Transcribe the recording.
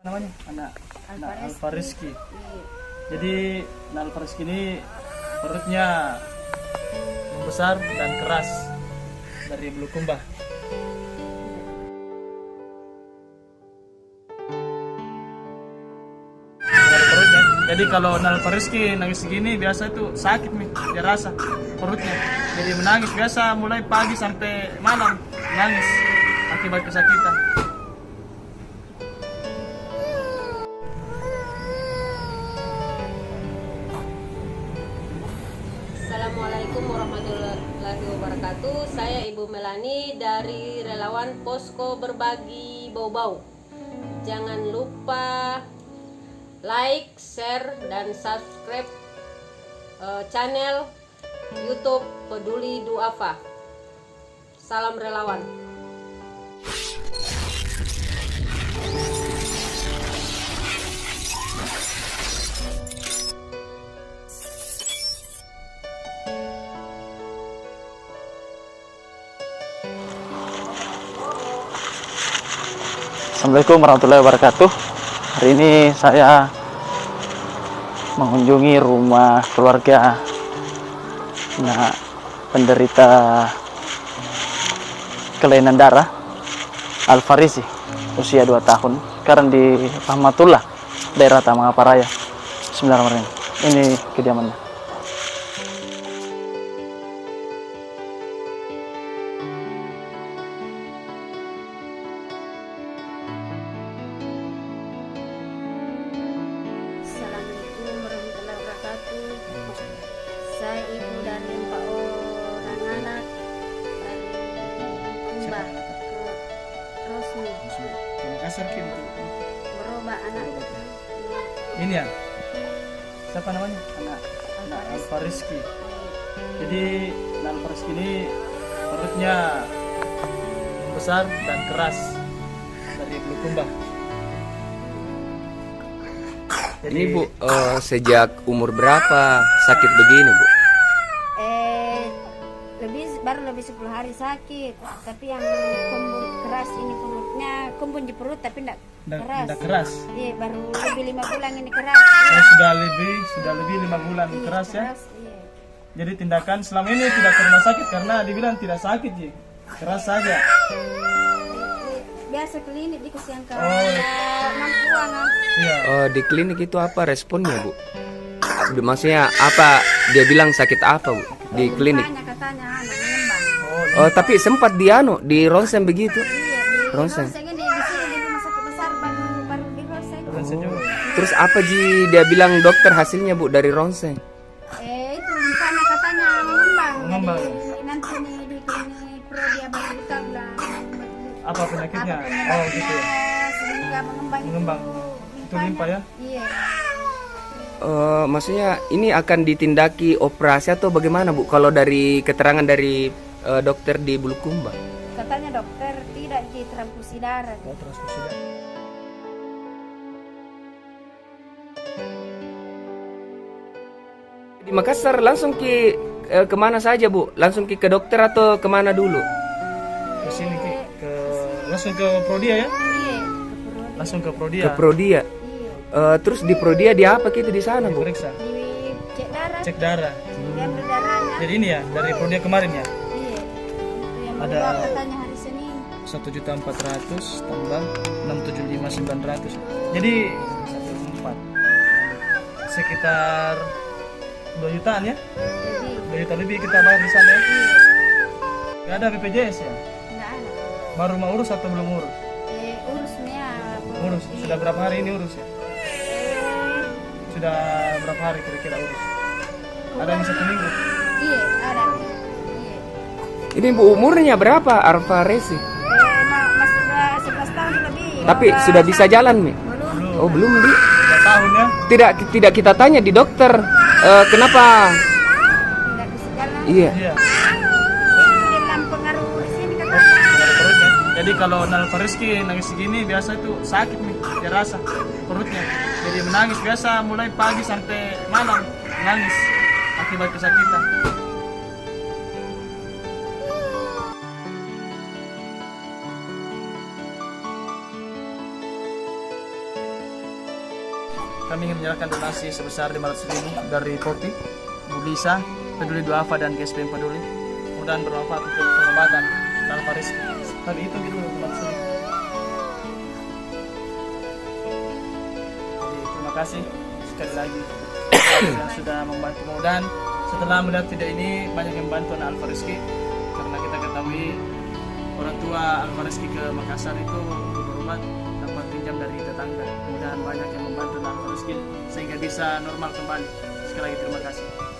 Namanya anak Alfa Rizky. Jadi anak Alfa Rizky ini perutnya membesar dan keras dari Bulukumba. Dari perutnya. Jadi kalau anak Alfa Rizky nangis segini biasa itu sakit nih, dia rasa perutnya. Jadi menangis biasa mulai pagi sampai malam nangis akibat kesakitan. Assalamualaikum warahmatullahi wabarakatuh. Saya Ibu Melani dari Relawan Posko Berbagi Bau-Bau. Jangan lupa like, share, dan subscribe channel YouTube Peduli Duafa. Salam relawan. Assalamualaikum warahmatullahi wabarakatuh. Hari ini saya mengunjungi rumah keluarga penderita kelainan darah Alfa Rizky, usia 2 tahun, sekarang di Rahmatullah, daerah Tamangaparaya. Bismillahirrahmanirrahim. Ini kediamannya. Assalamualaikum warahmatullahi wabarakatuh. Saya ibu dari 4 orang anak dari Kumba ke Rosmi. Makassar Kim. Berubah anak. Ini ya. Siapa namanya? Anak Alfa Rizky. Jadi anak Alfa Rizky ini perutnya besar dan keras dari Bulukumba. Jadi, Ini Bu, sejak umur berapa sakit begini Bu? Baru lebih 10 hari sakit, tapi yang kumbul keras ini perutnya, kumbul di perut tapi enggak keras. Tidak keras. Iya, baru lebih 5 bulan ini keras. Sudah lebih 5 bulan Iya, keras ya. Iya. Jadi tindakan selama ini tidak ke rumah sakit karena dibilang tidak sakit ya. Keras saja. Biasa klinik di Kusiangka. Oh. Mampu uang. Iya. Di klinik itu apa responnya Bu? Maksudnya apa? Dia bilang sakit apa Bu di klinik? Katanya mengembang. Tapi sempat di di ronsen begitu. Iya, di Ronsen. Ronseng ini di sini di rumah sakit besar baru di Ronseng. Ronsen juga. Terus apa dia bilang dokter hasilnya Bu dari ronsen? Itu misalnya katanya mengembang. Mengembang. Jadi nanti di klinik Prodia baru kita bilang Apa penyakitnya? apa Oh gitu ya. sehingga mengembang. Mengembang. Itu limpa ya? Iya. Maksudnya ini akan ditindaki operasi atau bagaimana Bu? Kalau dari keterangan dari dokter di Bulukumba. Katanya dokter tidak di transfusi darah. Oh, transfusi darah. Di Makassar langsung kemana saja Bu? Langsung ke dokter atau kemana dulu? Ke sini langsung ke Prodia ya? Iya. Langsung ke Prodia. Ke Prodia. Iya. Terus di Prodia dia apa gitu di sana Bu? Periksa. Di cek darah. Cek darah. Diambil darahnya. Jadi ini ya dari Prodia kemarin ya. Iya. Itu yang Ada kedua katanya hari Senin. 1.400 tambah 675.900. Jadi 1,4 sekitar 2 jutaan ya. Jadi 2 juta lebih kita bayar di sana ya. Gak ada BPJS ya? enggak ada. Baru mau urus atau belum urus? Urusnya. Urus. Sudah berapa hari ini urus ya? Sudah berapa hari kira-kira urus? Ada yang 1 minggu? Iya, ada. Iya. Ini Bu umurnya berapa Alfa Rizky? Masih udah 11 tahun lebih. Tapi sudah bisa jalan Mi? Belum. Oh belum Di. 3 tahun ya? Tidak kita tanya di dokter kenapa? Tidak bisa jalan. Iya. Iya. Dalam pengaruh di sini katanya. Perutnya. Jadi kalau Alfa Rizky nangis segini biasa itu sakit nih, dia rasa perutnya. Jadi menangis biasa mulai pagi sampai malam nangis akibat kesakitan. kami ingin menyerahkan donasi sebesar 500.000 dari Poppy, Bu Lisa, Peduli Duafa dan GSPM Peduli. Mudah-mudahan bermanfaat untuk pengobatan Alfa Rizky. Tapi itu gitu 500.000. Jadi terima kasih sekali lagi yang sudah membantu. Mudah-mudahan setelah melihat video ini banyak yang membantu anak Alfa Rizky, karena kita ketahui orang tua Alfa Rizky ke Makassar itu untuk berobat dapat pinjam dari tetangga. Mudah-mudahan banyak yang membantu anak Alfa Rizky sehingga bisa normal kembali. Sekali lagi terima kasih.